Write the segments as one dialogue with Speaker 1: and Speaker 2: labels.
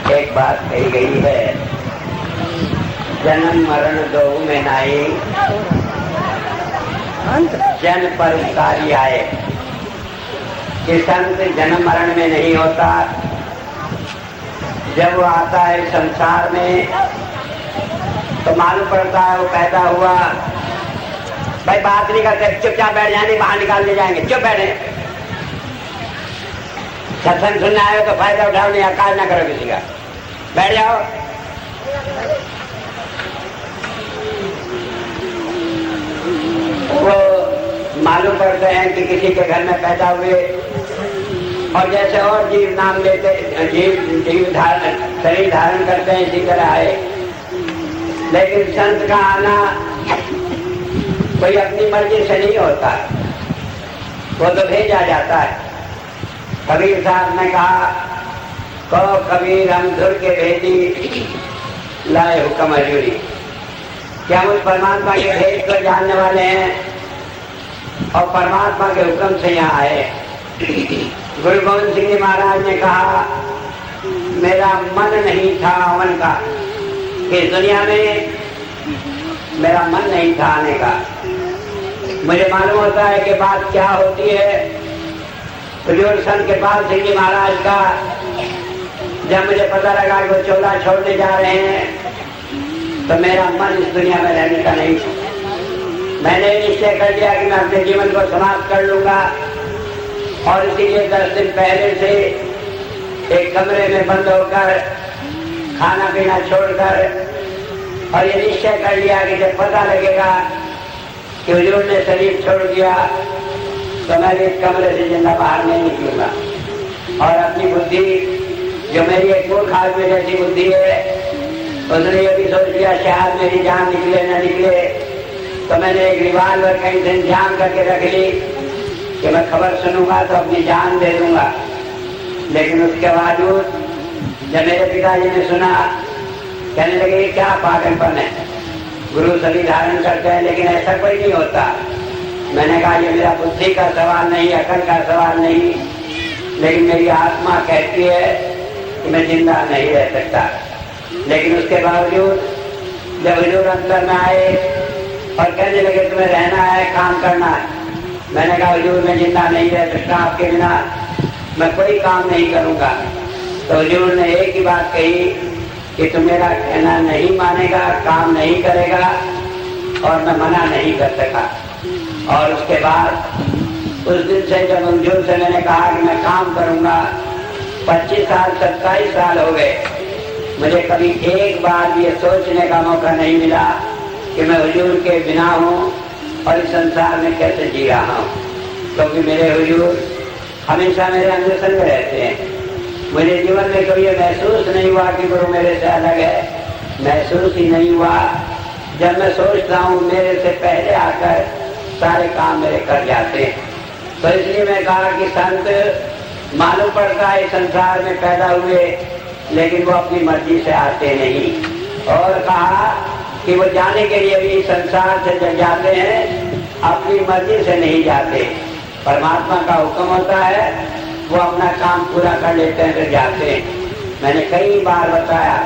Speaker 1: एक बात कही गई है, जन्म मरण दो में नाई, जन पर उतारी आए। कि संत जन्म मरण में नहीं होता। जब वो आता है संसार में तो मालूम पड़ता है वो पैदा हुआ। भाई बात नहीं करते, चुपचाप बैठ जाने, बाहर निकाल ले जाएंगे, चुप बैठे। सत्संग सुनने आए हो तो फायदा उठाओ, नहीं आकाश ना करो किसी का, बैठ जाओ। वो मालूम पड़ते हैं कि किसी के घर में पैदा हुए और जैसे और जीव नाम लेते, जीव धारण, शरीर धारण करते हैं, इसी तरह आए। लेकिन संत का आना कोई अपनी मर्जी से नहीं होता, वो तो भेजा जाता है। कबीर साहब ने कहा, कहो कबीर हम धुर के भेदी, लाए हुक्म हजूरी। क्या उस परमात्मा के भेद को जानने वाले हैं और परमात्मा के हुक्म से यहाँ आए। गुरु गोविंद सिंह जी महाराज ने कहा, मेरा मन नहीं था अमन का, इस दुनिया में मेरा मन नहीं था आने का। मुझे मालूम होता है कि बात क्या होती है। बुजुर्ग संत कृपाल सिंह जी महाराज का जब मुझे पता लगा कि वो चोला छोड़ने जा रहे हैं तो मेरा मन इस दुनिया में रहने का नहीं। मैंने निश्चय कर लिया कि मैं अपने जीवन को समाप्त कर लूंगा और इसीलिए 10 दिन पहले से एक कमरे में बंद होकर खाना पीना छोड़कर और ये निश्चय कर लिया कि जब पता लगेगा कि हुजूर ने शरीर छोड़ दिया तो मैं इस कमरे से जिंदा बाहर नहीं निकलूंगा। और अपनी बुद्धि, जो मेरी एक मूर्ख आदमी जैसी बुद्धि है, उसने ये भी सोच लिया शायद मेरी जान निकले न निकले, तो मैंने एक रिवाल्वर कहीं से इंतजाम करके रख ली कि मैं खबर सुनूंगा तो अपनी जान दे दूंगा। लेकिन उसके बावजूद जब मेरे पिताजी ने सुना, कहने लगे ये क्या पागलपन है, गुरु शरीर धारण करते हैं लेकिन ऐसा कोई नहीं होता। मैंने कहा ये मेरा बुद्धि का सवाल नहीं, अकल का सवाल नहीं, लेकिन मेरी आत्मा कहती है कि मैं जिंदा नहीं रह सकता। लेकिन उसके बावजूद जब हुजूर अंदर में आए और कहने लगे तुम्हें रहना है, काम करना है, मैंने कहा हुजूर मैं जिंदा नहीं रह सकता, आपके बिना मैं कोई काम नहीं करूंगा। तो हुजूर ने एक ही बात कही कि तुम मेरा कहना नहीं मानेगा, काम नहीं करेगा, और मैं मना नहीं कर सका। और उसके बाद उस दिन से जब हुजूर से मैंने कहा कि मैं काम करूंगा, 25 साल 27 साल हो गए, मुझे कभी एक बार ये सोचने का मौका नहीं मिला कि मैं हुजूर के बिना हूँ और इस संसार में कैसे जी रहा हूँ। क्योंकि मेरे हुजूर हमेशा मेरे अंदर संग रहते हैं। मुझे जीवन में कभी ये महसूस नहीं हुआ कि गुरु मेरे से अलग है, महसूस ही नहीं हुआ। जब मैं सोचता हूँ मेरे से पहले आकर सारे काम मेरे कर जाते हैं। तो इसलिए मैं कहा कि संत मालूम पड़ता है संसार में पैदा हुए लेकिन वो अपनी मर्जी से आते नहीं। और कहा कि वो जाने के लिए भी संसार से जब जाते हैं अपनी मर्जी से नहीं जाते, परमात्मा का हुक्म होता है, वो अपना काम पूरा कर लेते हैं तो जाते हैं। मैंने कई बार बताया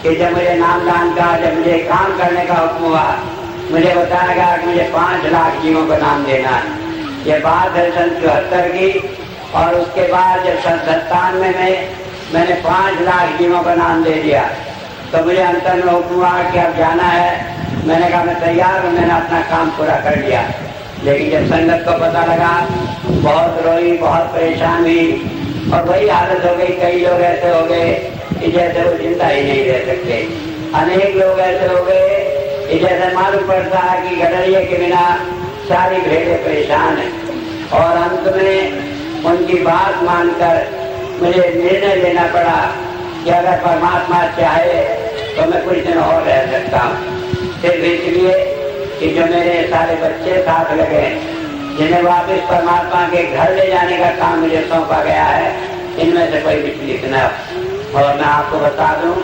Speaker 1: कि जब मुझे नामदान का, जब मुझे काम करने का हुक्म हुआ, मुझे बताया गया कि मुझे 5 लाख जीवों को नाम देना है। ये बात है सन 74 की। और उसके बाद जब सन 97 में मैंने 5 लाख जीवों का नाम दे दिया तो मुझे अंतर में हुक्म हुआ कि अब जाना है। मैंने कहा मैं तैयार हूँ, मैंने अपना काम पूरा कर लिया। लेकिन जब संगत को पता लगा, बहुत रोई, बहुत परेशान हुई और वही हालत हो गई। कई लोग ऐसे हो गए कि जैसे वो जिंदा ही नहीं रह सकते। अनेक लोग ऐसे हो गए कि जैसे मालूम पड़ता है कि गडरिये के बिना सारी भेड़ें परेशान है। और अंत में उनकी बात मानकर मुझे निर्णय लेना पड़ा कि अगर परमात्मा चाहे तो मैं कुछ दिन और रह सकता हूँ। सिर्फ इसलिए कि जो मेरे सारे बच्चे साथ लगे, जिन्हें वापस परमात्मा के घर ले जाने का काम मुझे सौंपा गया है, इनमें से कोई विचलित न हो। और मैं आपको बता दूं,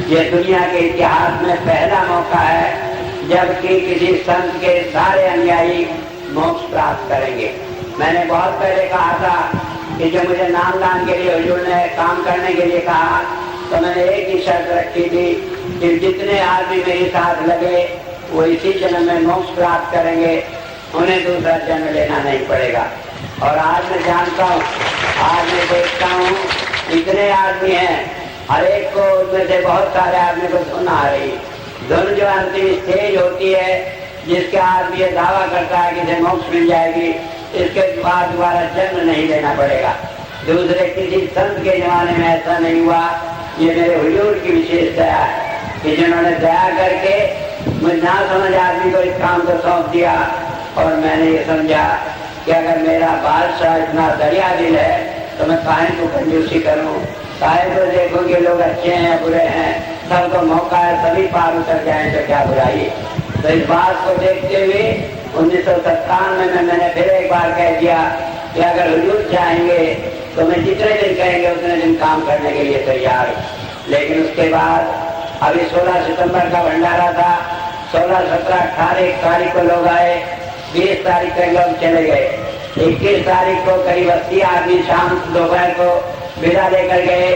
Speaker 1: ये दुनिया के इतिहास में पहला मौका है जबकि किसी संत के सारे अनुयायी मोक्ष प्राप्त करेंगे। मैंने बहुत पहले कहा था कि जो मुझे नामदान के लिए हुजूर ने काम करने के लिए कहा तो मैंने एक ही शर्त रखी थी कि जितने आदमी मेरे साथ लगे वो इसी जन्म में मोक्ष प्राप्त करेंगे, उन्हें दूसरा जन्म लेना नहीं पड़ेगा। और आज मैं जानता हूँ, आज मैं देखता हूँ इतने आदमी हैं, हर एक को उनमें से बहुत सारे आदमी को धुन आ रही। धुन जो अंतिम स्टेज होती है जिसके आदमी ये दावा करता है कि इसे मोक्ष मिल जाएगी, इसके बाद दोबारा जन्म नहीं लेना पड़ेगा। दूसरे किसी संत के जमाने में ऐसा नहीं हुआ। ये मेरे हुजूर की विशेष दया है कि जिन्होंने दया करके मुझे ना समझ आदमी को इस काम को सौंप दिया। और मैंने ये समझा कि अगर मेरा बादशाह इतना दरिया दिल है तो मैं काहे को कंजूसी करूं, काहे को देखूं कि लोग अच्छे हैं बुरे हैं, सबको मौका है सभी पार उतर जाए तो क्या बुराई। तो इस बात को देखते हुए 1997 में मैंने फिर एक बार कह दिया कि अगर हुजूर चाहेंगे तो मैं जितने दिन कहेंगे उतने दिन काम करने के लिए तैयार हूँ। लेकिन उसके बाद अभी 16 सितंबर का भंडारा था, 16, 17, 18 तारीख को लोग आए, 20 तारीख तक लोग चले गए। 21 तारीख को करीब 80 आदमी शाम दोपहर को विदा लेकर गए।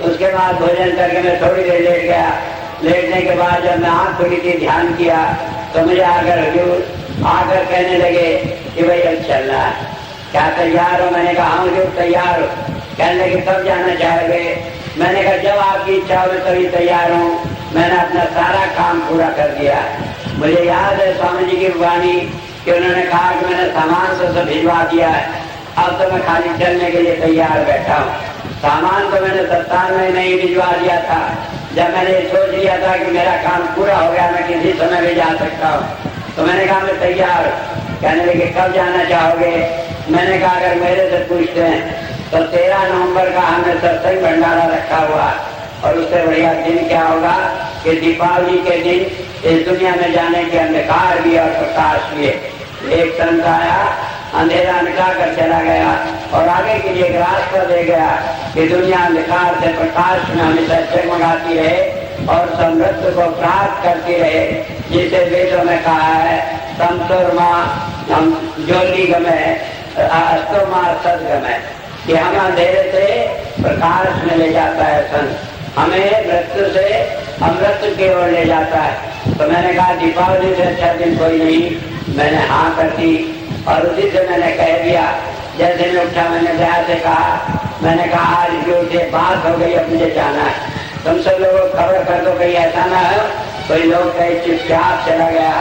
Speaker 1: उसके बाद भोजन करके मैं थोड़ी देर लेट गया। लेटने के बाद जब मैं आँख खुली थी ध्यान किया तो मुझे आकर कहने लगे कि भाई अब चलना है, क्या तैयार हो? मैंने कहा हाँ हुजूर तैयार हो। कहने लगे कब जाना चाहोगे? मैंने कहा जब आपकी इच्छा हो तभी तैयार हूँ। मैंने अपना सारा काम पूरा कर दिया। मुझे याद है स्वामी जी की वाणी कि उन्होंने कहा कि मैंने सामान तो सब भिजवा दिया है, अब तो मैं खाली चलने के लिए तैयार बैठा हूँ। सामान तो मैंने 97 में ही भिजवा दिया था, जब मैंने सोच लिया था कि मेरा काम पूरा हो गया, मैं किसी समय भी जा सकता हूँ। तो मैंने कहा मैं तैयार। कहने लगे कब जाना चाहोगे? मैंने कहा अगर मेरे से पूछते हैं तो 13 नवंबर का हमने सत्संग भंडारा रखा हुआ, और उससे बढ़िया दिन क्या होगा कि दीपावली के दिन इस दुनिया में जाने के अंधकार भी और प्रकाश भी। एक संत आया, अंधेरा मिटा कर चला गया और आगे के लिए एक रास्ता दे गया कि दुनिया अंधकार से प्रकाश में हमेशा जगमगाती रहे और समृद्धि को प्राप्त करती रहे, जिसे वेदों में कहा है समसुरमा ज्योति गमय अस्तोमा सदगमय, कि हम अंधेरे से प्रकाश में ले जाता है संत, हमें मृत्यु से अमृत की ओर ले जाता है। तो मैंने कहा दीपावली से अच्छा दिन कोई नहीं। मैंने हाँ कर दी और उसी से मैंने कह दिया। जैसे मैं उठा मैंने दया से कहा, मैंने कहा आज जो से बात हो गई अब मुझे जाना है, तुम सब लोगों को खबर कर दो कहीं ऐसा ना है कोई लोग कहीं चुपचाप चला गया,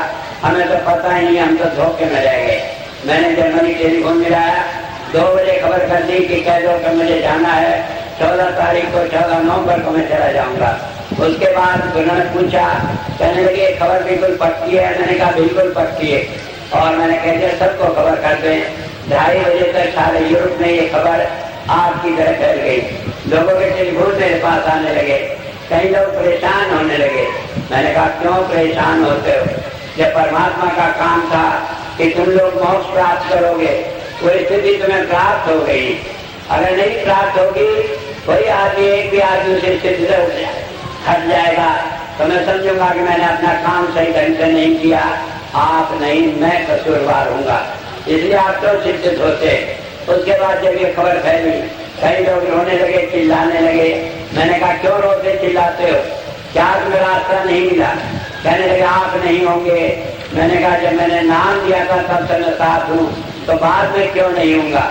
Speaker 1: हमें तो पता ही नहीं, हम तो धोखे में रह गए। मैंने जर्मनी टेलीफोन मिलाया, 2 बजे खबर कर दी कि कह दो कि मुझे जाना है 14 तारीख को, 14 नवंबर को मैं चला जाऊंगा। उसके बाद उन्होंने पूछा, कहने लगे खबर बिल्कुल पक्की है? मैंने कहा बिल्कुल पक्की है। और मैंने कह दिया सबको खबर कर दें। 2:30 बजे तक सारे यूरोप में ये खबर आपकी तरह फैल गई। लोगों के टेलीफोन मेरे पास आने लगे, कई लोग परेशान होने लगे। मैंने कहा क्यों परेशान होते हो? जब परमात्मा का काम था कि तुम लोग मोक्ष प्राप्त करोगे, वो स्थिति तुम्हें प्राप्त हो गई। अगर नहीं प्राप्त होगी, कोई आदमी एक भी आदमी से स्थिति से हट जाएगा तो मैं समझूंगा कि मैंने अपना काम सही ढंग से नहीं किया, आप नहीं मैं कसूरवार हूँगा। इसलिए आप तो चिंतित होते। उसके बाद जब ये खबर फैली, कई लोग रोने लगे, चिल्लाने लगे। मैंने कहा क्यों रोते चिल्लाते हो? क्या तुम्हें रास्ता नहीं मिला? कहने लगे आप नहीं होंगे। मैंने कहा जब मैंने नाम दिया था तब से मैं साथ हूँ, तो बाद में क्यों नहीं हूँगा?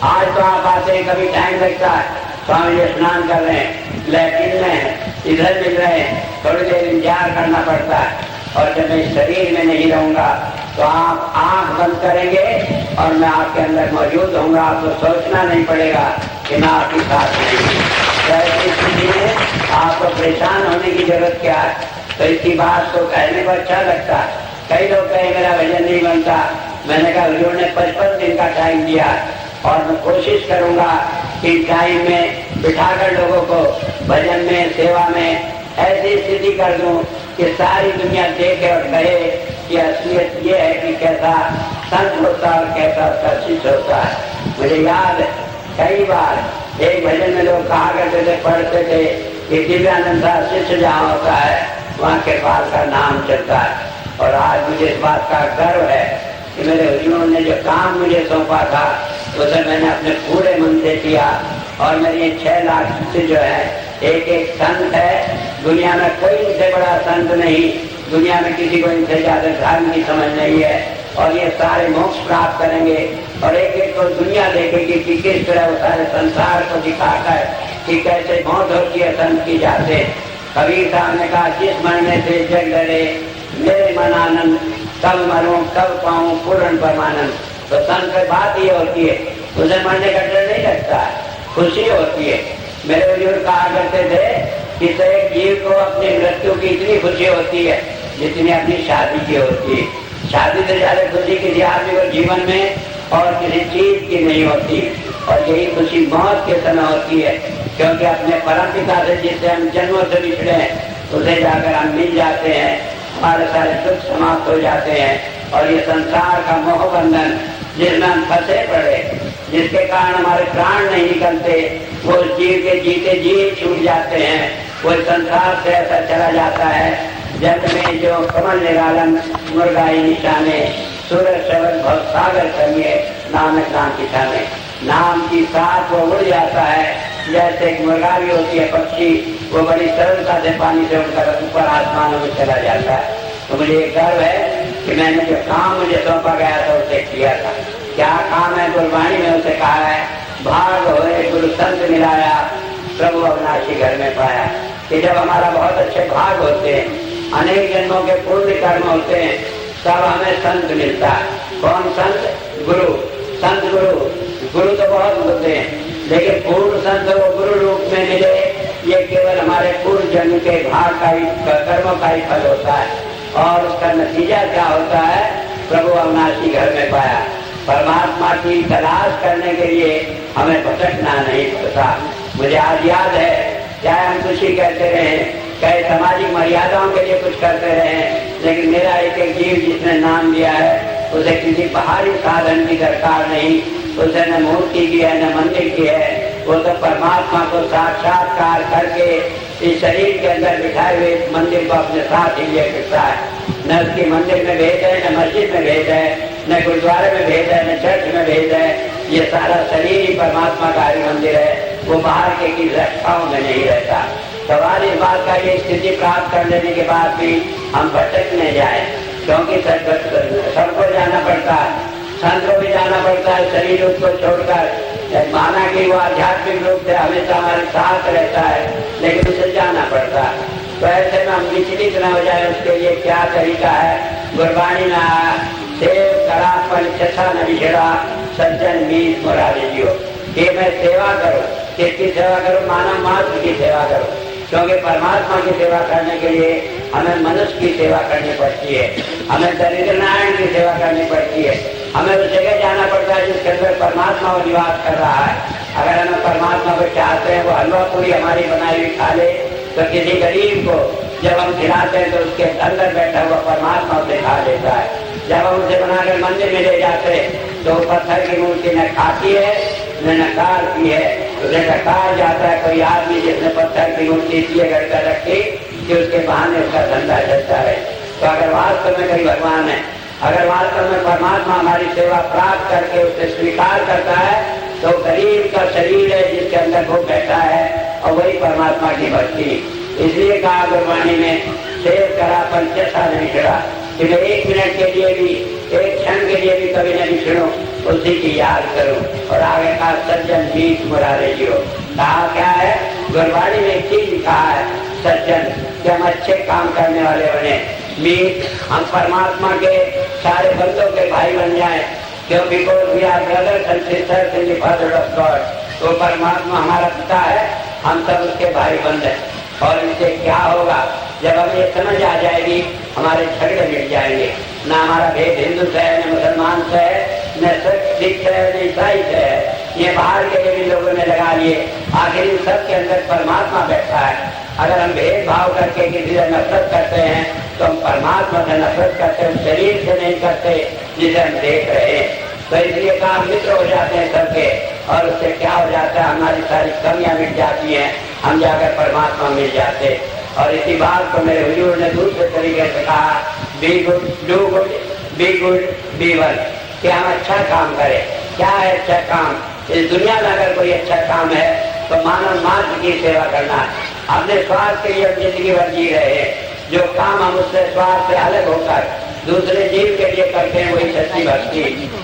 Speaker 1: आज तो आप आते हैं, कभी टाइम लगता है, स्वामी जी स्नान कर रहे हैं, लैट्रिन में इधर मिल रहे हैं, थोड़ी देर इंतजार करना पड़ता है। और जब मैं शरीर में नहीं रहूँगा तो आप आंख बंद करेंगे और मैं आपके अंदर मौजूद होऊंगा। आपको सोचना नहीं पड़ेगा कि मैं आपके साथ नहीं हूँ। ऐसी स्थिति में आपको परेशान होने की जरूरत क्या है? तो इसकी बात को कहने को अच्छा लगता है। कई लोग कहे मेरा भजन नहीं बनता। मैंने कहा हुजूर ने 55 दिन का टाइम दिया और मैं कोशिश करूंगा कि टाइम में बिठाकर लोगों को भजन में सेवा में ऐसी स्थिति कर दूं कि सारी दुनिया देखे और कहे कि असलियत ये है कि कैसा संत होता और कैसा उसका शिष्य होता है। मुझे याद है कई बार एक भजन में लोग कहा करते थे, पढ़ते थे कि दिव्यानंद का शिष्य जहाँ होता है वहाँ कृपाल का नाम चलता है। और आज मुझे इस बात का गर्व है कि मेरे हुजूर ने जो काम मुझे सौंपा था उसे मैंने अपने पूरे मन से किया। और मेरी 6 लाख शिष्य जो है एक एक संत है, दुनिया में कोई इनसे बड़ा संत नहीं, दुनिया में किसी को इनसे ज्यादा धर्म की समझ नहीं है। और ये सारे मोक्ष प्राप्त करेंगे और एक एक को दुनिया देखेगी कि किस तरह वो सारे संसार को दिखाकर कि कैसे मौत होती है संत की जाते। कबीर साहब ने कहा, जिस मरने से जग डरे मेरे मन आनंद, कब मरूं कब पाऊं पूर्ण परमानंद। तो संत की बात ये होती है, उसे मरने का डर नहीं लगता, खुशी होती है। मेरे बुजुर्ग कहा करते थे कि एक जीव को अपनी मृत्यु की इतनी खुशी होती है जितनी अपनी शादी की होती है। शादी से ज्यादा खुशी किसी आदमी को जीवन में और किसी चीज की नहीं होती, और यही खुशी मौत के समय होती है, क्योंकि अपने परम पिता से जिससे हम जन्मों से बिछड़े हैं उसे जाकर हम मिल जाते हैं, हमारे सारे दुख समाप्त हो जाते हैं। और ये संसार का मोह बंधन जिसमें हम फंसे पड़े, जिसके कारण हमारे प्राण नहीं निकलते, वो जीव के जीते जी छूट जाते हैं। वो संसार से ऐसा चला जाता है जग में जो कमल निरालन मुर्गाई निशाने, सूरज शब्द भव सागर करिए नानक नाम किसाने। नाम की साथ वो उड़ जाता है, जैसे एक मुर्गा भी होती है पक्षी, वो बड़ी सरलता से पानी से उड़कर ऊपर आसमानों में चला जाता है। तो मुझे गर्व है कि मैंने जो काम मुझे सौंपा गया था उसे किया था। क्या काम है? गुरबाणी में उसे कहा है, भाग होए गुरु संत मिलाया, प्रभु अविनाशी घर में पाया। कि जब हमारा बहुत अच्छे भाग होते हैं, अनेक जन्मों के पुण्य कर्म होते हैं, तब हमें संत मिलता है। कौन संत? गुरु। संत गुरु तो बहुत होते हैं, लेकिन पूर्ण संत वो गुरु रूप में मिले, ये केवल हमारे पूर्व जन्म के भाग का ही, कर्मों का ही फल होता है। और उसका नतीजा क्या होता है? प्रभु अविनाशी घर में पाया। परमात्मा की तलाश करने के लिए हमें भटकना नहीं पड़ता। मुझे आज याद है, चाहे हम कुछ ही कहते रहे, चाहे सामाजिक मर्यादाओं के लिए कुछ करते रहे, लेकिन मेरा एक एक जीव जिसने नाम दिया है उसे किसी बाहरी साधन की दरकार नहीं, उसे न मूर्ति की है न मंदिर की है, वो तो परमात्मा को साक्षात्कार करके इस शरीर के अंदर बिठाए हुए इस मंदिर को अपने साथ ही लिए फिरता है। न उसकी मंदिर में भेद है, न मस्जिद में भेद है, न गुरुद्वारे में भेद है, न चर्च में भेद है। ये सारा शरीर ही परमात्मा का ही मंदिर है, वो बाहर के की रक्षाओं में नहीं रहता। सवाल इस बात का, ये स्थिति प्राप्त कर लेने के बाद भी हम भटकने जाए, क्योंकि सबको जाना पड़ता है, संत को भी जाना पड़ता है, शरीर उसको छोड़कर। माना कि वो आध्यात्मिक रूप से हमेशा हमारे साथ रहता है, लेकिन उसे जाना पड़ता है। तो ऐसे में हम विचलित न हो जाए, उसके लिए क्या तरीका है? गुरबाणी में आया, सेव करा पंचसा न बिछड़ा, सज्जन मीत मुरारी जियो। कि मैं सेवा करूं, किसकी सेवा करूं? मानव मात्र की सेवा करूं, क्योंकि परमात्मा की सेवा करने के लिए हमें मनुष्य की सेवा करनी पड़ती है, हमें दरिद्र नारायण की सेवा करनी पड़ती है, हमें उस जगह जाना पड़ता है जिसके अंदर परमात्मा वो निवास कर रहा है। अगर हम परमात्मा को चाहते हैं, वो हलवा पूरी हमारी बनाई हुई खा ले, तो किसी गरीब को जब हम खिलाते हैं तो उसके अंदर बैठा हुआ परमात्मा उसे खा लेता है। जब हम उसे बनाकर मंदिर में ले जाते तो पत्थर की मूर्ति न खाती है न नकारती है, उसे नकार जाता है कोई आदमी जिसने पत्थर की मूर्ति इसलिए घर कर रखी कि उसके बहाने उसका धंधा चलता है। तो अगर वास्तव में कोई भगवान है, अगर वास्तव में परमात्मा हमारी सेवा प्राप्त करके उसे स्वीकार करता है, तो गरीब का शरीर है जिसके अंदर वो बैठा है, और वही परमात्मा की भक्ति। इसलिए कहा गुरबाणी में, सेव करा पंचसा नहीं बिछड़ा, कि मैं 1 मिनट के लिए भी, 1 क्षण के लिए भी कभी न बिछड़ूं, उसी की याद करूं। और आगे कहा, सज्जन मीत मुरारे जियो। कहा क्या है? गुरबाणी में एक चीज कहा है, सज्जन, कि हम अच्छे काम करने वाले बने। मीत, हम परमात्मा के सारे बंदों के भाई बन जाए, क्योंकि brothers and sisters in the father of God. तो परमात्मा हमारा पिता है, हम सब उसके भाई बंद हैं। और इससे क्या होगा? जब हमें ये समझ आ जाएगी, हमारे झगड़े मिट जाएंगे। न हमारा भेद हिंदू से है, न मुसलमान से है, न सिख से है, न ईसाई से है। ये बाहर के भी लोगों ने लगा लिए, आखिर इन सब के अंदर परमात्मा बैठा है। अगर हम भेदभाव करके किसी से नफरत करते हैं तो हम परमात्मा से नफरत करते हैं, शरीर से नहीं करते जिसे हम देख रहे हैं। तो इसलिए काम मित्र हो जाते हैं सबके, और उससे क्या हो जाता है? हमारी सारी कमियां मिट जाती हैं, हम जाकर परमात्मा मिल जाते। और इसी बात को मेरे हुजूर ने दूसरे तरीके से कहा, be good do good, be good be one, कि हम अच्छा काम करें। क्या है अच्छा काम? इस दुनिया में अगर कोई अच्छा काम है तो मानव मात्र की सेवा करना है। अपने स्वार्थ के लिए जिंदगी भर जी रहे हैं। जो काम हम उससे स्वार्थ से अलग होकर दूसरे जीव के लिए करते हैं वही सच्ची भक्ति।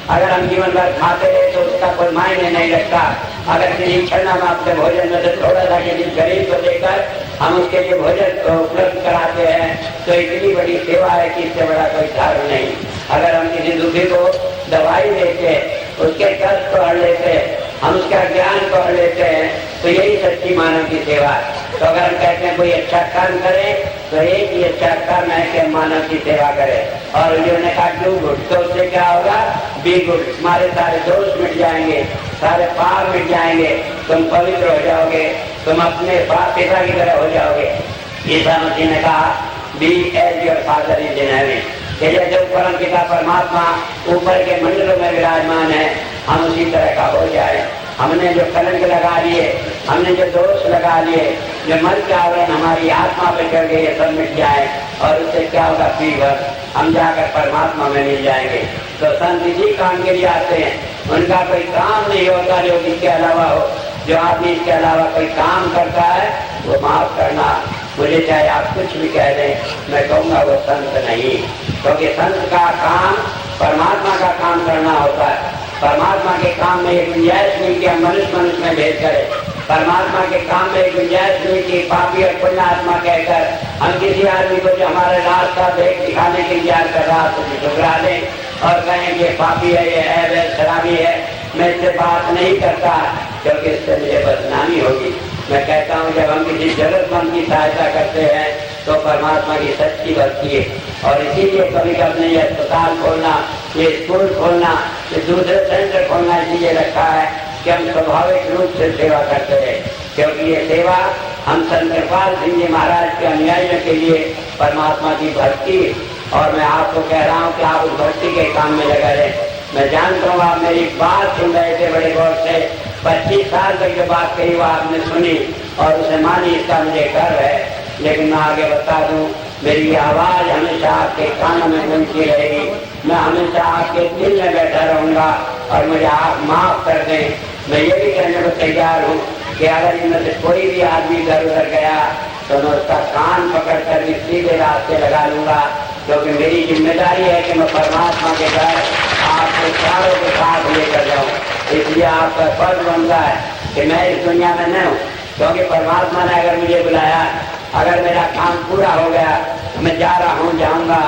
Speaker 1: अगर हम जीवन भर खाते रहे तो उसका कोई मायने नहीं रखता। अगर किसी क्षण हम अपने भोजन में से थोड़ा सा किसी गरीब को देकर हम उसके लिए भोजन उपलब्ध कराते हैं तो इतनी बड़ी सेवा है कि इससे बड़ा कोई धर्म नहीं। अगर हम किसी दुखी को दवाई देते, उसके कष्ट को हर लेते, हम उसका ज्ञान को हर लेते हैं तो यही सच्ची मानव की सेवा है। तो अगर हम कहते हैं कोई अच्छा कर्म करे तो एक ही अच्छा कर्म है कि मानव की सेवा करे। और उन्होंने कहा डू गुड, तो उससे क्या होगा? Be good. तुम्हारे सारे दोष मिट जाएंगे, सारे पाप मिट जाएंगे, तुम पवित्र हो जाओगे, तुम अपने बाप पिता की तरह हो जाओगे। ईसा मसीह ने कहा be as your father in heaven, कि जैसे परम पिता परमात्मा ऊपर के मंडलों में विराजमान है, हम उसी तरह का हो जाए। हमने जो कलंक लगा लिए, हमने जो दोष लगा लिए, जो मर के आवरण हमारी आत्मा पे चढ़ गए, ये सब मिट जाए और उससे क्या होगा? फीवर, हम जाकर परमात्मा में मिल जाएंगे। तो संत इसी काम के लिए आते हैं, उनका कोई काम नहीं होता जो इसके अलावा हो। जो आदमी इसके अलावा कोई काम करता है वो माफ करना, मुझे चाहे आप कुछ भी कह दें, मैं कहूँगा वो संत नहीं। क्योंकि संत का काम परमात्मा का काम करना होता है। परमात्मा के काम में एक गुंजाइश नहीं कि हम मनुष्य में भेद करें। परमात्मा के काम में एक गुंजाइश नहीं कि पापी और पुण्यात्मा कहकर हम किसी आदमी को जो हमारा रास्ता देख दिखाने के लिए कर रहा तो ठुकरा दें और कहें कि पापी है, ये है, वह शराबी है, मैं इससे बात नहीं करता क्योंकि इससे मुझे बदनामी होगी। मैं कहता हूँ जब हम किसी जरूरतमंद की सहायता करते हैं तो परमात्मा की सच्ची भक्ति है। और इसीलिए कभी कभी ये अस्पताल खोलना, ये स्कूल खोलना, ये दूसरे सेंटर खोलना इसलिए रखा है कि हम स्वाभाविक रूप से सेवा करते हैं। क्योंकि ये सेवा हम संत कृपाल सिंह जी महाराज के अनुयायियों के लिए परमात्मा की भक्ति। और मैं आपको कह रहा हूँ कि आप उस भक्ति के काम में लगे रहें। मैं जानता हूँ आप मेरी बात सुन रहे थे बड़े गौर से, 25 साल तक जो बात कही वो आपने सुनी और उसे मानी, इसका मुझे गर्व है। लेकिन मैं आगे बता दूं, मेरी आवाज हमेशा आपके कानों में गूंजती रहेगी। मैं हमेशा आपके दिल में बैठा रहूंगा और मुझे आप माफ कर दें। मैं ये भी कहने को तैयार हूँ कि अगर इनमें से कोई भी आदमी इधर उधर गया तो मैं उसका कान पकड़ कर भी सीधे रास्ते लगा लूंगा। क्योंकि मेरी जिम्मेदारी है कि मैं परमात्मा के घर आपके चारों के साथ लेकर जाऊँ। इसलिए आपका फर्ज बनता है कि मैं इस दुनिया में न हूँ, क्योंकि परमात्मा ने अगर मुझे बुलाया, अगर मेरा काम पूरा हो गया तो मैं जा रहा हूँ, जाऊँगा।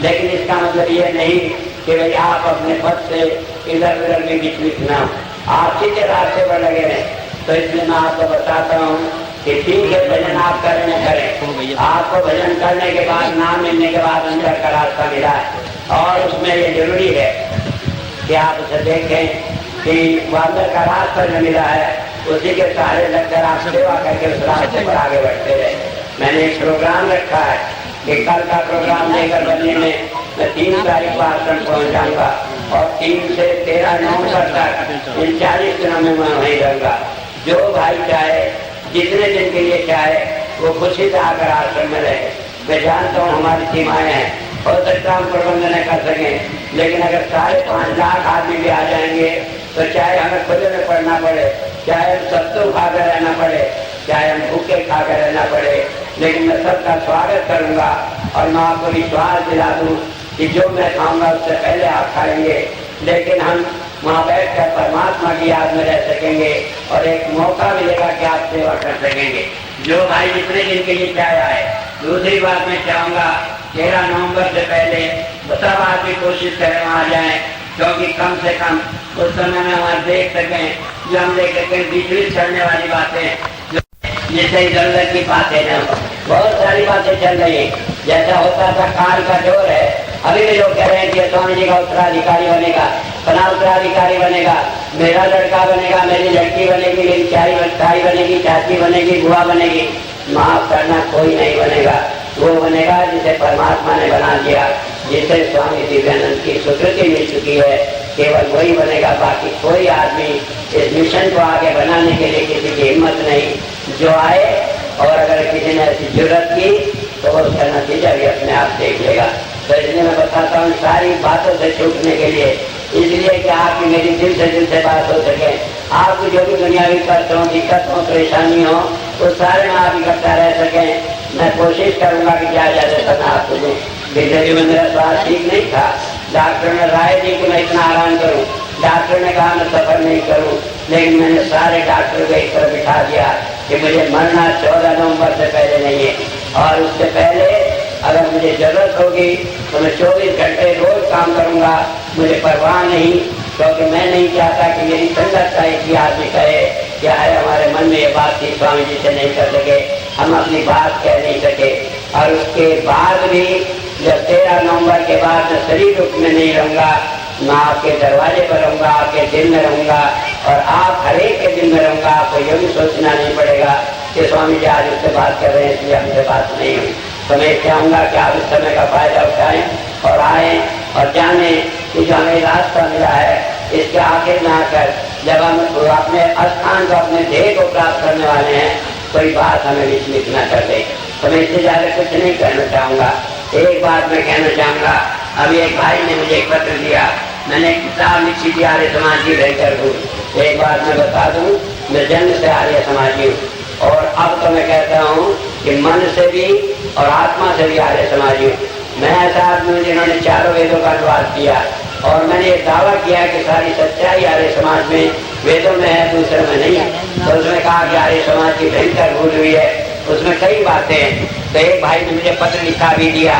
Speaker 1: लेकिन इसका मतलब ये नहीं कि भाई आप अपने पद से इधर उधर भी विचलित ना हो, आप सीधे रास्ते पर लगे रहें। तो इसलिए मैं आपको बताता हूँ कि ठीक है, भजन आप करें न करें, आपको भजन करने के बाद, नाम मिलने के बाद अंदर का रास्ता मिला है। और उसमें ये जरूरी है कि आप उसे देखें कि वो अंदर का रास्ता जो मिला है उसी के सहारे लगकर आप सेवा करके उस रास्ते पर आगे बढ़ते रहे। मैंने एक प्रोग्राम रखा है कि कल का प्रोग्राम लेकर बदली में मैं 3 तारीख को आश्रम पहुँच जाऊँगा और 3 से 13 नवंबर तक इन 40 दिनों में मैं वहीं रहूँगा। जो भाई चाहे, जितने दिन के लिए चाहे, वो खुशी से आकर आश्रम में रहे। मैं जानता हूँ हमारी सीमाएं हैं, हो सकता हम प्रबंध न कर सकें, लेकिन अगर 5.5 लाख आदमी भी आ जाएंगे तो चाहे हमें खुले में पढ़ना पड़े, चाहे हम सत्तू खाकर रहना पड़े, चाहे हम भूखे खाकर रहना पड़े, लेकिन मैं सबका स्वागत करूंगा। और मैं आपको विश्वास दिला दूं कि जो मैं खाऊंगा उससे पहले आप खाएंगे, लेकिन हम वहाँ बैठ कर परमात्मा की याद में रह सकेंगे और एक मौका मिलेगा कि आप सेवा कर सकेंगे। जो भाई जितने दिन के लिए चाहे आए। दूसरी बात मैं चाहूँगा 13 नवंबर से पहले सब आदमी कोशिश करें वहाँ जाएं, क्योंकि कम से कम उस समय में वहाँ देख सकें, जो हम देख सकें बिजली चढ़ने वाली बातें, जिससे इधर उधर की बातें न, बहुत सारी बातें चल रही। जैसा होता था काल का जोर है, अभी भी लोग कह रहे हैं कि स्वामी जी का उत्तराधिकारी बनेगा, फला उत्तराधिकारी बनेगा, मेरा लड़का बनेगा, मेरी लड़की बनेगी, मेरी चाई बनेगी, चाची बनेगी, बुआ बनेगी। माफ करना, कोई नहीं बनेगा। वो बनेगा जिसे परमात्मा ने बना दिया, जिसे स्वामी दिव्यानंद की स्वीकृति मिल चुकी है, केवल वही बनेगा। बाकी कोई आदमी इस मिशन को आगे बनाने के लिए किसी की हिम्मत नहीं। जो आए और अगर किसी ने ऐसी जरूरत की तो उसका नतीजा भी अपने आप देख लेगा। तो इसलिए मैं बताता हूँ सारी बातों से छूटने के लिए, इसलिए कि आपकी मेरी दिल से बात हो सके। आपको जो भी दुनियावी कष्ट हो, दिक्कत हो, परेशानी हो, वो सारे में आप इकट्ठा रह सकें। मैं कोशिश करूंगा कि ज्यादा से ज्यादा आपको दूं। पिछले में मेरा स्वास्थ्य ठीक नहीं था, डॉक्टर ने राय दी कि मैं इतना आराम करूं। डॉक्टर ने कहा मैं सफर नहीं करूं, लेकिन मैंने सारे डॉक्टर को एक तरफ बिठा दिया कि मुझे मरना 14 नवंबर से पहले नहीं है, और उससे पहले अगर मुझे जरूरत होगी तो मैं 24 घंटे रोज काम करूंगा, मुझे परवाह नहीं, क्योंकि मैं नहीं चाहता कि मेरी संगत का एक ही आदमी कहे क्या है हमारे मन में ये बात थी, स्वामी जी से नहीं कर सके, हम अपनी बात कह नहीं सके। और उसके बाद भी जब 13 नवंबर के बाद मैं शरीर रूप में नहीं रहूंगा, मैं आपके दरवाजे पर रहूंगा, आपके दिल में रहूंगा, और आप हर एक के दिल में रहूंगा। आपको ये भी सोचना नहीं पड़ेगा कि स्वामी जी आज उससे बात कर रहे हैं इसलिए हमसे बात नहीं हुई। तो मैं चाहूंगा कि आप इस समय का फायदा उठाएं और आए और जाने कि जो हमें रास्ता मिला है इसके आखिर में आकर जब हम अपने स्थान को, अपने ध्येय को प्राप्त करने वाले हैं, कोई बात हमें विचलित न कर दे। तो मैं इससे ज्यादा कुछ नहीं कहना चाहूंगा। एक बात मैं कहना चाहूंगा, अभी एक भाई ने मुझे एक पत्र दिया, मैंने किताब लिखी थी आर्य समाज की बेहतर हूँ। एक बात मैं बता दूं, मैं जन्म से आर्य समाजी हूँ, और अब तो मैं कहता हूँ कि मन से भी और आत्मा से भी आर्य समाजी हूँ। मैं ऐसा आदमी हूँ जिन्होंने चारों वेदों का अनुवाद किया, और मैंने ये दावा किया कि सारी सच्चाई आर्य समाज में वेदों में है, दूसरे में नहीं। तो उसमें कहा कि आर्य समाज की भयंकर भूल हुई है, उसमें कई बातें। तो एक भाई ने मुझे पत्र लिखा भी दिया,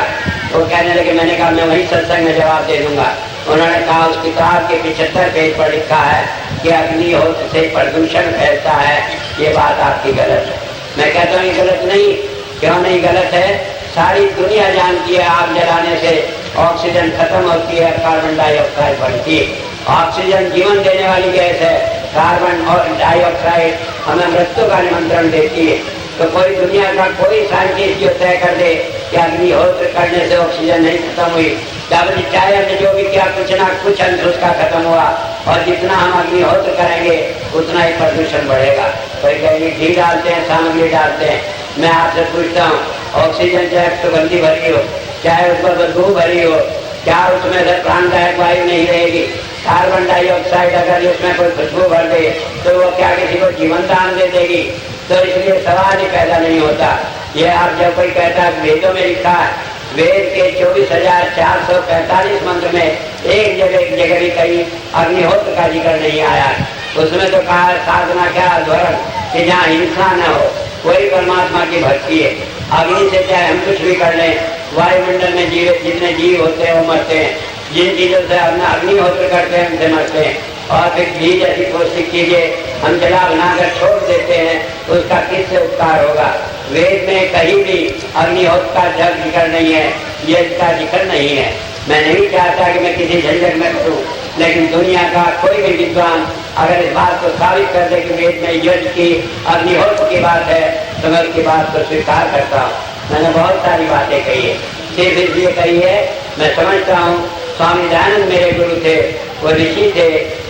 Speaker 1: वो कहने लगे, मैंने कहा मैं वही सत्संग में जवाब दे दूंगा। उन्होंने कहा उस किताब के 75 पेज पर लिखा है कि अग्निहोत्र से प्रदूषण फैलता है, ये बात आपकी गलत है। मैं कहता हूँ ये गलत नहीं। क्यों नहीं गलत है? सारी दुनिया जानती है आग जलाने से ऑक्सीजन खत्म होती है, कार्बन डाइऑक्साइड बढ़ती है। ऑक्सीजन जीवन देने वाली गैस है, कार्बन और डाइऑक्साइड हमें मृत्यु का निमंत्रण देती है। तो कोई दुनिया का कोई साइंटिस्ट जो तय कर दे कि अग्निहोत्र करने से ऑक्सीजन नहीं खत्म हुई, चाहे हमने जो भी किया कुछ ना कुछ अंश उसका खत्म हुआ, और जितना हम अग्निहोत्र करेंगे उतना ही प्रदूषण बढ़ेगा। कोई कहेंगे घी डालते हैं, सामग्री डालते हैं। मैं आपसे पूछता हूँ, ऑक्सीजन चाहे सुगंधी भरी हो, चाहे उस पर बदबू भरी हो, क्या उसमें से प्राणदायक वायु नहीं रहेगी? कार्बन डाइऑक्साइड अगर इसमें कोई खुशबू भर दे तो वो क्या किसी को जीवन दान दे देगी? तो इसलिए सवाल ही पैदा नहीं होता। ये आप जब कोई कहता है वेदों में लिखा है, वेद के 24,445 मंत्र में एक जगह भी कहीं अग्निहोत्र का जिक्र नहीं आया। उसमें तो कहा साधना क्या अध्वरण कि जहाँ हिंसा न हो, वही परमात्मा की भक्ति है। अग्नि से चाहे हम कुछ भी कर लें, वायुमंडल में जितने जीव होते हैं वो मरते हैं। जिन चीजों से अपना अग्निहोत्र करते हैं उनसे मरते हैं। और फिर घी जैसी पौष्टिक चीजें हम जला बनाकर छोड़ देते हैं, तो उसका किससे उपकार होगा? वेद में कहीं भी अग्निहोत्र का जिक्र नहीं है, ये इसका जिक्र नहीं है। मैं नहीं चाहता कि मैं किसी झंझट में करूं, लेकिन दुनिया का कोई भी विद्वान अगर इस बात को साबित कर दे कि वेद में यज्ञ की अग्निहोत्र की बात है, तो मैं उसकी बात को स्वीकार करता हूँ। मैंने बहुत सारी बातें कही है, सिर्फ इसलिए कही है, मैं समझता हूँ स्वामी दयानंद मेरे गुरु थे, वो ऋषि थे,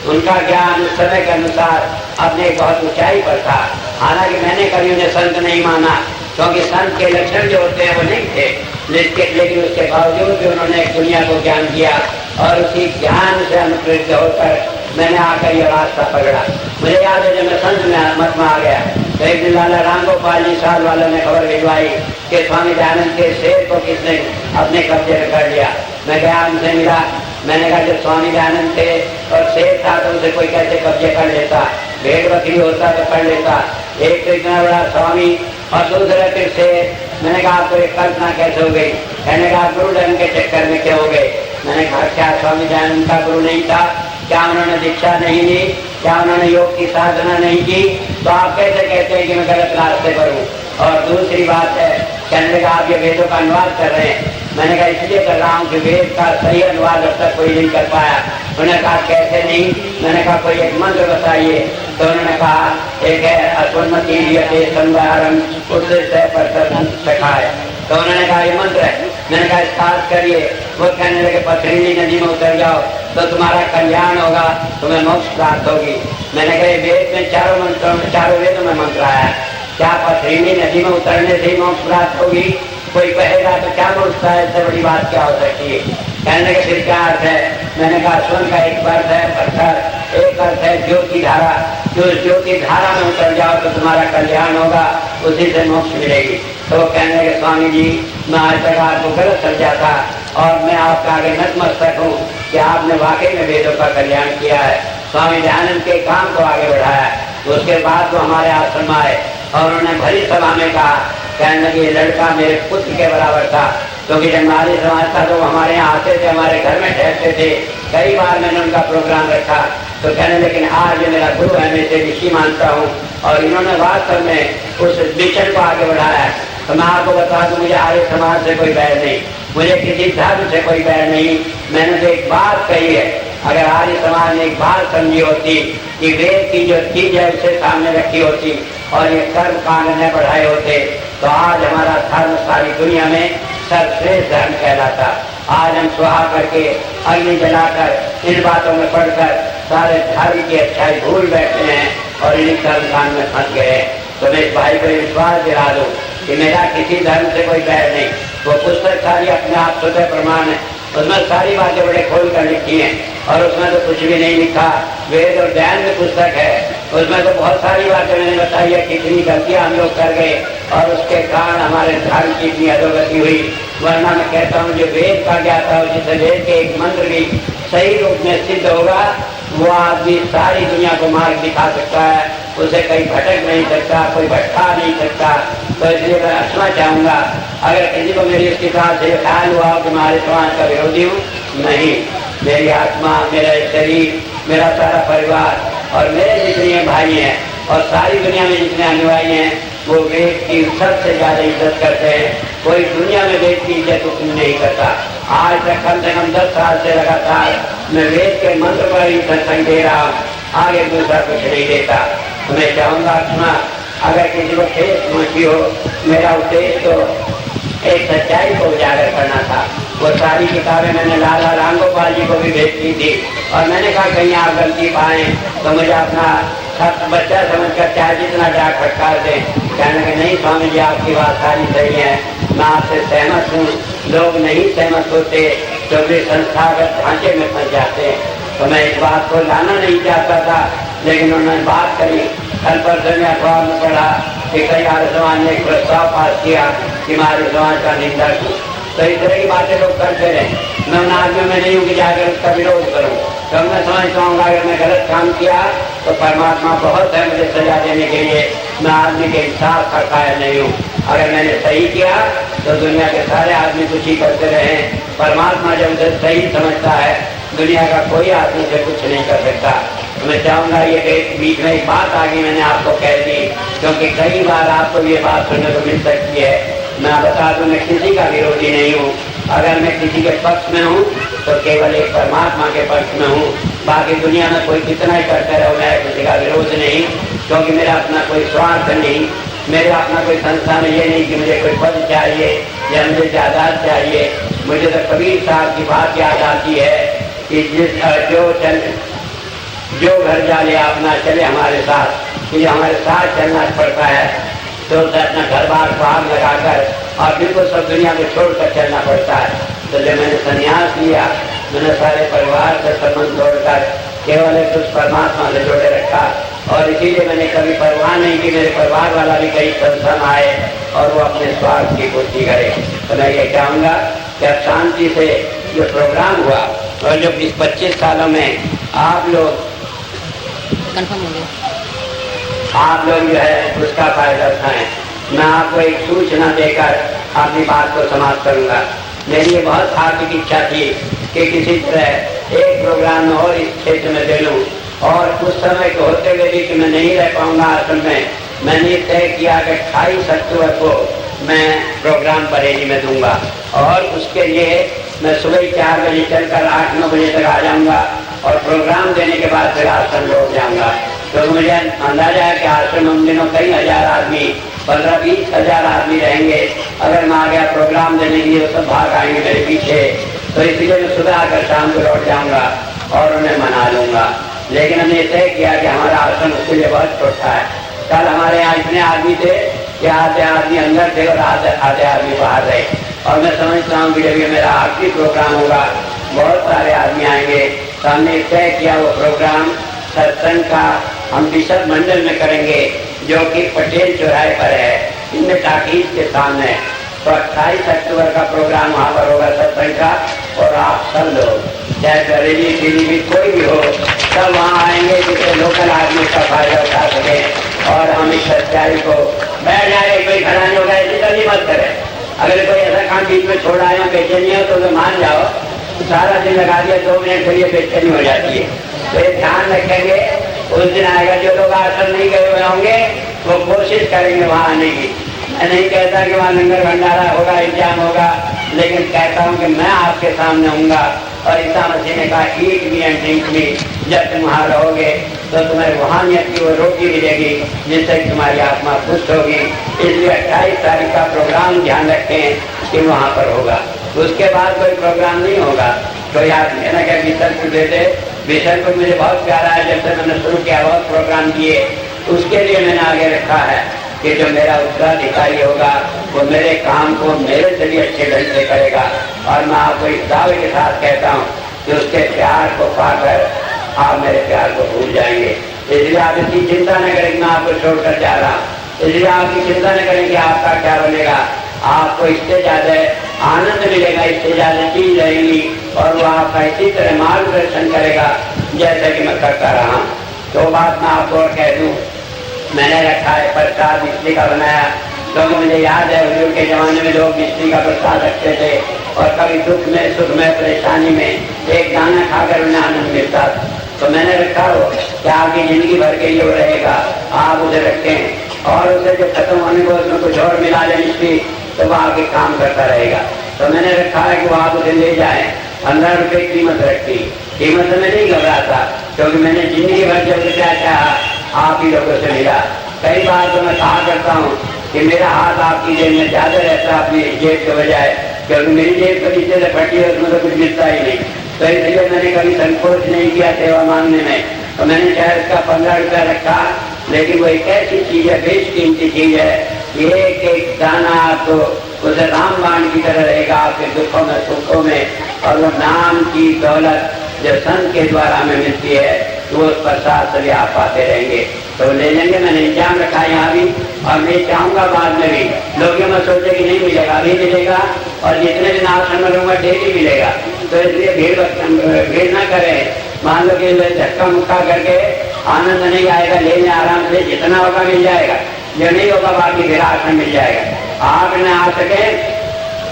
Speaker 1: उनका ज्ञान उस समय के अनुसार अपने बहुत ऊंचाई पर था। हालांकि मैंने कभी उन्हें संत नहीं माना, क्योंकि संत के लक्षण जो होते हैं वो नहीं थे, लेकिन उसके बावजूद भी उन्होंने दुनिया को ज्ञान दिया, और उसी ज्ञान से अनुप्रेरित होकर मैंने आकर ये रास्ता पकड़ा। मुझे याद है जब मैं संत में मत में आ गया तो एक दिन लाला राम गोपाल जी साल वालों ने खबर भिजवाई कि स्वामी दयानंद के शेर को किसने अपने कब्जे में कर लिया। मैं गया, उनसे मिला। मैंने कहा जब स्वामी दयानंद थे और शेर था तो उसे कोई कैसे कब्जे कर लेता? भेड़ बकरी होता तो कर लेता। एक तो इतना बड़ा स्वामी और दूसरा फिर शेर। मैंने कहा आपको एक कल्पना कैसे हो गई? कहने कहा गुरु धर्म के चक्कर में क्या हो गए? मैंने कहा क्या स्वामी दयानंद का गुरु नहीं था? क्या उन्होंने दीक्षा नहीं ली? क्या उन्होंने योग की साधना नहीं की? तो आप कैसे कहते हैं कि मैं गलत रास्ते पर हूँ? और दूसरी बात है, कहने लगा आप ये वेदों का अनुवाद कर रहे हैं। मैंने कहा इसलिए कर रहा हूँ कि वेद का सही अनुवाद अब तक कोई नहीं कर पाया। उन्होंने कहा कैसे नहीं? मैंने कहा कोई एक मंत्र बताइए। तो उन्होंने कहा एक है असुन्मति संवारम उद्देश्य पर सखाए। तो उन्होंने कहा ये मंत्र है। मैंने कहा स्टार्ट करिए। वो कहने लगे पथरीली नदी में उतर जाओ तो तुम्हारा कल्याण होगा, तुम्हें मोक्ष प्राप्त होगी। मैंने कहा वेद में चारों मंत्रों में, चारों वेदों में मंत्र आया है, क्या पथरीली नदी में उतरने से मोक्ष प्राप्त होगी? कोई कहेगा तो क्या मोक्षता है, इससे बड़ी बात क्या हो सकती है? कहने के फिर क्या अर्थ है? मैंने कहा स्वर्ण का एक अर्थ है पत्थर, एक अर्थ है ज्योति धारा, कि उस ज्योति धारा में उतर जाओ तो तुम्हारा कल्याण होगा, उसी से मोक्ष मिलेगी। तो वो कहने लगे स्वामी जी मैं आज तक आपको गलत समझा था और मैं आपका आगे नतमस्तक हूँ कि आपने वाकई में वेदों का कल्याण किया है। स्वामी दयानंद के काम को आगे बढ़ाया। तो उसके बाद वो हमारे आश्रम आए और उन्होंने भरी सभा में कहा, कहने लगे ये लड़का मेरे पुत्र के बराबर था, क्योंकि जब नारी समाज था तो हमारे यहाँ आते थे, हमारे घर में ठहरते थे, कई बार मैंने उनका प्रोग्राम रखा। तो कहने लेकिन आज ये मेरा गुरु है, मैं इसे ऋषि मानता हूँ और इन्होंने वास्तव में उस मिशन को आगे बढ़ाया है। तो मैं आपको बता दूं मुझे आर्य समाज से कोई बैर नहीं, मुझे किसी धर्म से कोई बैर नहीं। मैंने तो एक बात कही है, अगर आर्य समाज ने एक बात समझी होती कि वेद की जो चीज है उसे सामने रखी होती और ये कर्म कांड न बढ़ाए होते तो आज हमारा धर्म सारी दुनिया में सर्वश्रेष्ठ धर्म कहलाता। आज हम सुहा करके अग्नि जलाकर इन बातों में पढ़कर सारे धर्म की अच्छाई भूल बैठे हैं और इन्हीं कर्म कांड में फंस गए। तो मैं इस भाई को विश्वास दिला दूं कि मेरा किसी धर्म से कोई बैर नहीं। वो पुस्तक सारी अपने आप स्वतः प्रमाण है, उसमें सारी बातें बड़े खोल कर लिखी हैं और उसमें तो कुछ भी नहीं लिखा। वेद और ज्ञान में पुस्तक है, उसमें तो बहुत सारी बातें मैंने बताई है, कितनी गलतियां हम लोग कर गए और उसके कारण हमारे धर्म की इतनी अधोगति हुई। वरना मैं कहता हूँ जो वेद का ज्ञाता हो, जिसे वेद के एक मंत्र भी सही रूप में सिद्ध होगा, वो आदमी सारी दुनिया को मार्ग दिखा सकता है, उसे कहीं भटक नहीं सकता, कोई भटका नहीं सकता। तो इसलिए मैं क्षमा चाहूँगा अगर किसी को मेरी उसके साथ से ख्याल हुआ कि हमारे समाज का विरोधी हूँ, नहीं, मेरी आत्मा, मेरा शरीर, मेरा सारा परिवार और मेरे जितने भाई हैं और सारी दुनिया में जितने अनुयायी हैं वो वेद की सबसे ज्यादा इज्जत करते हैं। कोई दुनिया में वेद की इज्जत उतनी नहीं करता। आज तक कम से कम 10 साल से लगातार मैं वेद के मंत्र पर ही सत्संग दे रहा हूँ, आगे दूसरा कुछ नहीं देता। तो मैं चाहूँगा क्षमा अगर किसी को ठेस पहुँची हो। मेरा उद्देश्य तो एक सच्चाई को उजागर करना था। वो सारी किताबें मैंने लाला रामगोपाल जी को भी भेज दी थी और मैंने कहा कहीं आप गलती पाएं तो मुझे अपना बच्चा समझकर चाहे जितना जा फटकार दें। कहने के नहीं स्वामी जी आपकी बात सारी सही है, मैं आपसे सहमत हूँ। लोग नहीं सहमत होते तो वे संस्थागत ढांचे में फंस जाते हैं। तो मैं इस बात को लाना नहीं चाहता था, लेकिन उन्होंने बात करी। कल परसों में अखबार में पढ़ा कि कई आर्य समाज ने एक प्रस्ताव पास किया कि मैं आर्य समाज का निंदक हूँ। तो इस तरह की बातें लोग करते रहे। मैं उन आदमियों में नहीं हूँ कि जाकर उसका विरोध करूँ। तो मैं समझता हूँ अगर मैं गलत काम किया तो परमात्मा बहुत है मुझे सजा देने के लिए। मैं आदमी के इंसाफ का कायल नहीं हूँ। अगर मैंने सही किया तो दुनिया के सारे आदमी कुछ ही करते रहे। परमात्मा जब उसे सही समझता है दुनिया का कोई आदमी से कुछ नहीं कर सकता। तो मैं चाहूँगा ये बीच में एक बात आगे मैंने आपको कह दी, क्योंकि कई बार आपको ये बात सुनने को मिल सकती है। मैं बता दूं मैं किसी का विरोधी नहीं हूँ। अगर मैं किसी के पक्ष में हूँ तो केवल एक परमात्मा के पक्ष में हूँ। बाकी दुनिया में कोई कितना ही करता रहो, मैं किसी का विरोध नहीं, क्योंकि मेरा अपना कोई स्वार्थ नहीं, मेरा अपना कोई संस्था में ये नहीं कि मुझे कोई पद चाहिए या मुझे जायदाद चाहिए। मुझे तो कबीर साहब की बात याद आती है कि जो घर जाले अपना चले हमारे साथ, कि हमारे साथ चलना पड़ता है तो उसे अपना घर बार को आग लगाकर और बिल्कुल सब दुनिया को छोड़कर चलना पड़ता है। तो जब मैंने संन्यास लिया, मैंने सारे परिवार से संबंध तोड़कर केवल एक उस परमात्मा से जोड़े रखा और इसीलिए मैंने कभी परवाह नहीं की मेरे परिवार वाला भी कई संस्था आए और वो अपने स्वार्थ की पूर्ति करे। तो मैं ये चाहूँगा कि अब शांति से जो प्रोग्राम हुआ और जो 20-25 सालों में आप लोग
Speaker 2: कंफर्म हो गया,
Speaker 1: आप लोग जो है उसका फायदा उठाएं। मैं आपको एक सूचना देकर अपनी बात को समाप्त करूंगा। मेरी ये बहुत हार्दिक इच्छा थी कि किसी तरह एक प्रोग्राम और इस क्षेत्र में दे लूँ और उस समय को होते हुए भी कि मैं नहीं रह पाऊंगा आश्रम में, मैंने तय किया कि 28 अक्टूबर को मैं प्रोग्राम बरेली में दूंगा और उसके लिए मैं सुबह 4 बजे चलकर 8-9 बजे तक आ जाऊंगा और प्रोग्राम देने के बाद फिर आश्रम लौट जाऊंगा। तो मुझे अंदाजा है कि आश्रम हम दिनों कई हजार आदमी, 15-20 हजार आदमी रहेंगे। अगर मैं आ गया प्रोग्राम देने के लिए तो सब भाग आएंगे मेरे पीछे। तो इसलिए मैं सुबह आकर शाम को लौट जाऊंगा और उन्हें मना लूंगा। लेकिन हमने तय किया कि हमारा आश्रम उसके लिए बहुत छोटा है। कल हमारे यहाँ इतने आदमी थे कि आधे आदमी अंदर थे और आधे आदमी बाहर रहे। और मैं समझता हूँ कि जब ये मेरा आखिरी प्रोग्राम होगा बहुत सारे आदमी आएंगे। तो हमने तय किया वो प्रोग्राम सत्संग का हम बिशप मंडल में करेंगे, जो कि पटेल चौराहे पर है, इनमें टाकीज के सामने। तो 28 अक्टूबर का प्रोग्राम वहाँ पर होगा सत्संग का, और आप सब लोग चाहे बरेली पीली कोई भी हो, सब वहाँ आएंगे जिससे लोकल आदमी का फायदा उठा सके। और हम इस सच्चाई को बैठ जाए, कोई खड़ा नहीं होगा, ऐसी गलती मत करें। अगर कोई ऐसा काम बीच में छोड़ आए बेचैनी हो तो मान जाओ, सारा दिन लगा दिया, 2 मिनट के लिए बेचैनी हो जाती है। तो ये ध्यान रखेंगे, उस दिन आएगा जो लोग आश्रम नहीं गए हुए होंगे वो कोशिश करेंगे वहाँ आने की। मैं नहीं कहता कि वहाँ लंगर भंडारा होगा, इंतजाम होगा, लेकिन कहता हूँ कि मैं आपके सामने हूँगा। और ईसा मसीह ने कहा ईट मी एंड ड्रिंक मी, जब तुम वहाँ रहोगे तो तुम्हें रूहानियत की वो रोटी मिलेगी जिससे तुम्हारी आत्मा खुश होगी। इसलिए 28 तारीख का प्रोग्राम ध्यान रखें कि वहाँ पर होगा। उसके बाद कोई प्रोग्राम नहीं होगा। तो याद मैंने क्या बिसरपुर दे दे, बिसरपुर मुझे बहुत प्यारा है, जब से मैंने शुरू किया बहुत प्रोग्राम किए। उसके लिए मैंने आगे रखा है कि जो मेरा उत्तराधिकारी होगा वो मेरे काम को मेरे से भी अच्छे ढंग से करेगा। और मैं आपको इस दावे के साथ कहता हूँ कि उसके प्यार को पाकर आप मेरे प्यार को भूल जाएंगे। इसलिए आप इसकी चिंता न करें कि मैं आपको छोड़कर जा रहा हूँ। इसलिए आपकी चिंता न करें कि आपका क्या बनेगा। आपको इससे ज्यादा आनंद मिलेगा, इससे ज्यादा चीज रहेगी, और वो आपका इसी तरह मार्गदर्शन करेगा जैसा कि मैं करता रहा हूँ। तो बात मैं आपको और कह दूँ, मैंने रखा है प्रसाद मिट्टी का बनाया, क्योंकि मुझे याद है हुजूर के जमाने में लोग मिट्टी का प्रसाद रखते थे, और कभी दुख में सुख में परेशानी में एक दाना खाकर उन्हें आनंद मिलता था। तो मैंने रखा हो कि आपकी जिंदगी भर के लिए वो रहेगा, आप उसे रखें, और उसे जब खत्म होने को उसमें कुछ और मिला दें मिट्टी, तो वो आगे काम करता रहेगा। तो मैंने रखा है कि वो आप उसे ले जाए। 15 रुपये कीमत रखती, कीमत से मैं नहीं घबराता, क्योंकि मैंने जिंदगी भर जब क्या चाहा आप ही लोगों से मिला। कई बार तो मैं कहा करता हूँ कि मेरा हाथ आपकी जेब में ज्यादा रहता है अपनी जेब के बजाय, क्योंकि मेरी जेब तो नीचे से फटी है, उसमें तो कुछ मिलता ही नहीं। तो इसलिए मैंने कभी संकोच नहीं किया सेवा मांगने में। तो मैंने शायद इसका 15 रुपया रखा, लेकिन वो एक ऐसी चीज है, बेशकीमती चीज है, एक एक दाना आपको उसे रामबाण की तरह रहेगा आपके दुखों में सुखों में। और वो नाम की दौलत जो संत के द्वारा हमें मिलती है, तो उस प्रसाद से भी आप पाते रहेंगे। तो ले लेंगे, मैंने इंतजाम रखा है यहाँ भी, और मैं चाहूँगा बाद में भी लोग ये मत सोचे कि नहीं मिलेगा, अभी मिलेगा, और जितने दिन आश्रम में रहूँगा डेली मिलेगा। तो इसलिए भीड़ न करें। मान लो कि धक्का मुक्का करके आनंद नहीं आएगा, लेने आराम से जितना होगा मिल जाएगा, जो नहीं होगा बाकी फिर आश्रम मिल जाएगा। आप न आ सके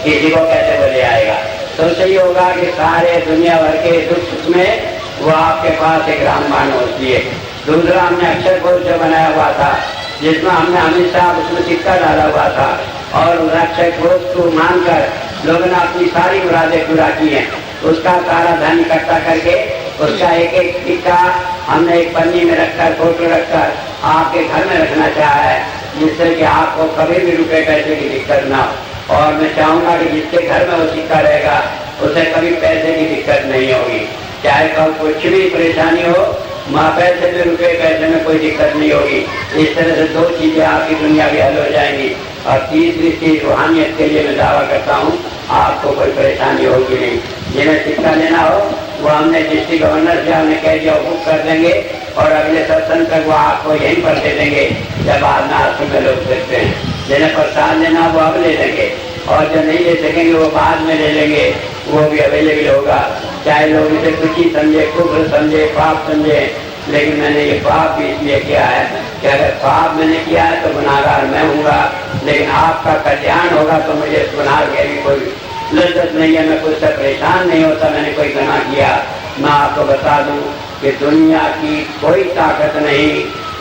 Speaker 1: किसी को कैसे बोले आएगा। तो सही होगा कि सारे दुनिया भर के दुख सुख में वो आपके पास एक रामबाण होती है। दूसरा हमने अक्षर कोश जो बनाया हुआ था, जिसमें हमने हमेशा उसमें सिक्का डाला हुआ था, और उस अक्षर कोश को मानकर लोगों ने अपनी सारी मुरादें पूरा की हैं। उसका सारा धन इकट्ठा करके उसका एक एक सिक्का हमने एक पन्नी में रखकर फोटो रखकर आपके घर में रखना चाहा है, जिससे कि आपको कभी भी रुपए पैसे की दिक्कत ना हो। और मैं चाहूँगा कि जिसके घर में वो सिक्का रहेगा उसे कभी पैसे की दिक्कत नहीं होगी, चाहे कब कुछ भी परेशानी हो, माँ पैसे में रुपए पैसे में कोई दिक्कत नहीं होगी। इस तरह से 2 चीजें आपकी दुनिया की हल हो जाएंगी। और तीसरी चीज रूहानियत के लिए मैं दावा करता हूँ आपको कोई परेशानी होगी नहीं। जिन्हें सिक्का लेना हो वो हमने डिस्ट्रिक्ट गवर्नर से हमने कह दिया बुक कर देंगे, और अगले सत्संग तक वो आपको यहीं पर दे देंगे, जब आप आश्रम में लोग देखते हैं। जिन्हें प्रसाद लेना वो अब ले लेंगे, और जो नहीं ले सकेंगे वो बाद में ले लेंगे, वो भी अवेलेबल होगा। चाहे लोग इसे कुछ समझे, कुफ्र समझे, पाप समझे, लेकिन मैंने ये पाप भी इसलिए किया है कि अगर पाप मैंने किया है तो गुनाहगार मैं हूँगा, लेकिन आपका कल्याण होगा तो मुझे इस गुनाह के भी कोई लज्जत नहीं है, मैं कुछ से परेशान नहीं होता मैंने कोई गुनाह किया। मैं आपको बता दूं कि दुनिया की कोई ताकत नहीं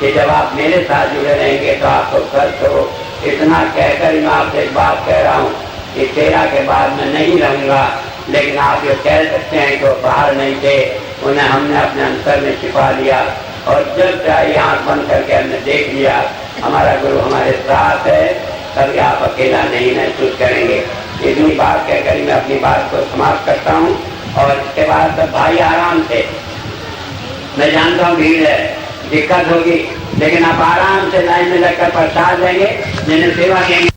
Speaker 1: कि जब आप मेरे साथ जुड़े रहेंगे तो आपको कष्ट हो। इतना कहकर मैं आपसे एक बात कह रहा हूँ कि 13 के बाद मैं नहीं रहूँगा, लेकिन आप ये कह सकते हैं कि वो बाहर नहीं थे, उन्हें हमने अपने अंतर में छिपा लिया, और जब चाहिए आँख बंद करके हमने देख लिया हमारा गुरु हमारे साथ है, तभी आप अकेला नहीं महसूस करेंगे। इतनी बात कहकर मैं अपनी बात को समाप्त करता हूँ। और इसके बाद सब भाई आराम से, मैं जानता हूँ भीड़ है, दिक्कत होगी, लेकिन आप आराम से लाइन में लगकर प्रसाद लेंगे, जिन्हें सेवा देंगे।